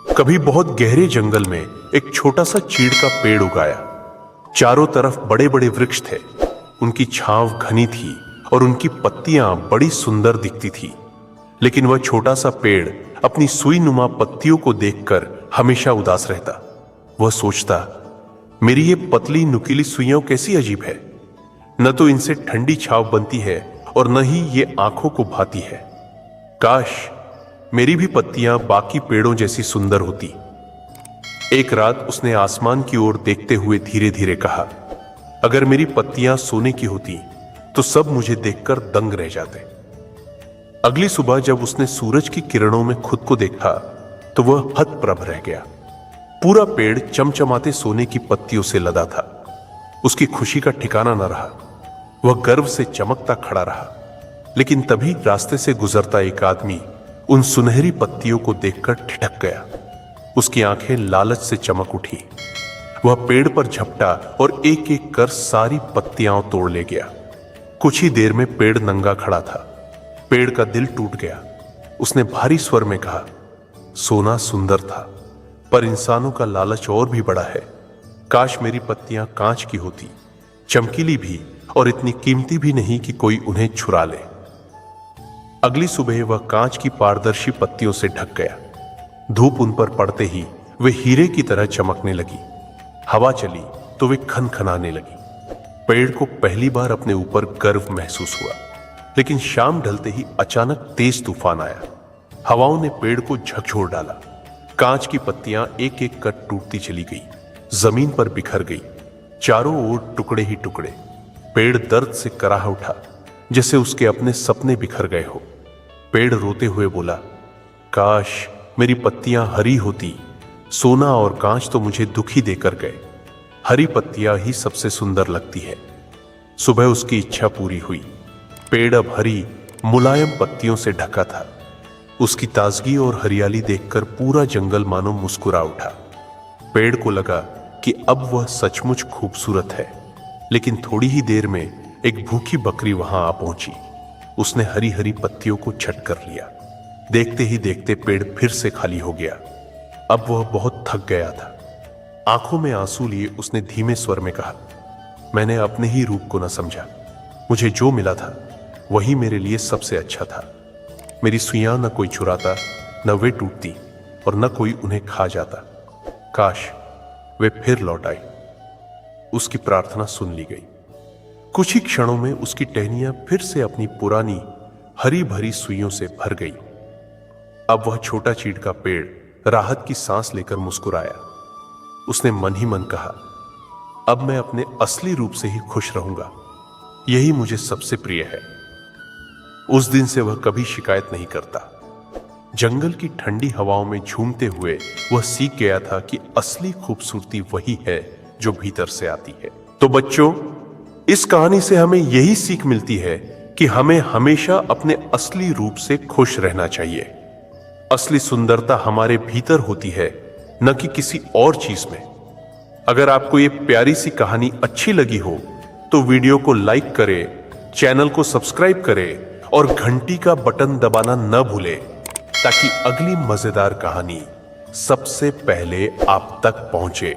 कभी बहुत गहरे जंगल में एक छोटा सा चीड़ का पेड़ उगाया। चारों तरफ बड़े बड़े वृक्ष थे। उनकी छांव घनी थी और उनकी पत्तियां बड़ी सुंदर दिखती थी। लेकिन वह छोटा सा पेड़ अपनी सुई नुमा पत्तियों को देखकर हमेशा उदास रहता। वह सोचता, मेरी ये पतली नुकीली सुइयां कैसी अजीब है। न तो इनसे ठंडी छाव बनती है और न ही ये आंखों को भाती है। काश मेरी भी पत्तियां बाकी पेड़ों जैसी सुंदर होती। एक रात उसने आसमान की ओर देखते हुए धीरे धीरे कहा, अगर मेरी पत्तियां सोने की होती तो सब मुझे देखकर दंग रह जाते। अगली सुबह जब उसने सूरज की किरणों में खुद को देखा तो वह हतप्रभ रह गया। पूरा पेड़ चमचमाते सोने की पत्तियों से लदा था। उसकी खुशी का ठिकाना न रहा। वह गर्व से चमकता खड़ा रहा। लेकिन तभी रास्ते से गुजरता एक आदमी उन सुनहरी पत्तियों को देखकर ठिठक गया। उसकी आंखें लालच से चमक उठी। वह पेड़ पर झपटा और एक एक कर सारी पत्तियां तोड़ ले गया। कुछ ही देर में पेड़ नंगा खड़ा था। पेड़ का दिल टूट गया। उसने भारी स्वर में कहा, सोना सुंदर था, पर इंसानों का लालच और भी बड़ा है। काश मेरी पत्तियां कांच की होती, चमकीली भी और इतनी कीमती भी नहीं कि कोई उन्हें छुरा ले। अगली सुबह वह कांच की पारदर्शी पत्तियों से ढक गया। धूप उन पर पड़ते ही वे हीरे की तरह चमकने लगी। हवा चली तो वे खनखनाने लगी। पेड़ को पहली बार अपने ऊपर गर्व महसूस हुआ। लेकिन शाम ढलते ही अचानक तेज तूफान आया। हवाओं ने पेड़ को झकझोर डाला। कांच की पत्तियां एक एक कर टूटती चली गई, जमीन पर बिखर गई। चारों ओर टुकड़े ही टुकड़े। पेड़ दर्द से कराह उठा, जैसे उसके अपने सपने बिखर गए हो। पेड़ रोते हुए बोला, काश मेरी पत्तियां हरी होती। सोना और कांच तो मुझे दुखी देकर गए। हरी पत्तियां ही सबसे सुंदर लगती है। सुबह उसकी इच्छा पूरी हुई। पेड़ अब हरी मुलायम पत्तियों से ढका था। उसकी ताजगी और हरियाली देखकर पूरा जंगल मानो मुस्कुरा उठा। पेड़ को लगा कि अब वह सचमुच खूबसूरत है। लेकिन थोड़ी ही देर में एक भूखी बकरी वहां आ पहुंची। उसने हरी हरी पत्तियों को झट कर लिया। देखते ही देखते पेड़ फिर से खाली हो गया। अब वह बहुत थक गया था। आंखों में आंसू लिए उसने धीमे स्वर में कहा, मैंने अपने ही रूप को न समझा। मुझे जो मिला था वही मेरे लिए सबसे अच्छा था। मेरी सुइयां न कोई चुराता, न वे टूटती और न कोई उन्हें खा जाता। काश वे फिर लौट आए। उसकी प्रार्थना सुन ली गई। कुछ ही क्षणों में उसकी टहनियां फिर से अपनी पुरानी हरी भरी सुइयों से भर गई। अब वह छोटा चीड़ का पेड़ राहत की सांस लेकर मुस्कुराया। उसने मन ही मन कहा, अब मैं अपने असली रूप से ही खुश रहूंगा। यही मुझे सबसे प्रिय है। उस दिन से वह कभी शिकायत नहीं करता। जंगल की ठंडी हवाओं में झूमते हुए वह सीख गया था कि असली खूबसूरती वही है जो भीतर से आती है। तो बच्चों, इस कहानी से हमें यही सीख मिलती है कि हमें हमेशा अपने असली रूप से खुश रहना चाहिए। असली सुंदरता हमारे भीतर होती है, न कि किसी और चीज में। अगर आपको ये प्यारी सी कहानी अच्छी लगी हो तो वीडियो को लाइक करें, चैनल को सब्सक्राइब करें और घंटी का बटन दबाना न भूलें, ताकि अगली मजेदार कहानी सबसे पहले आप तक पहुंचे।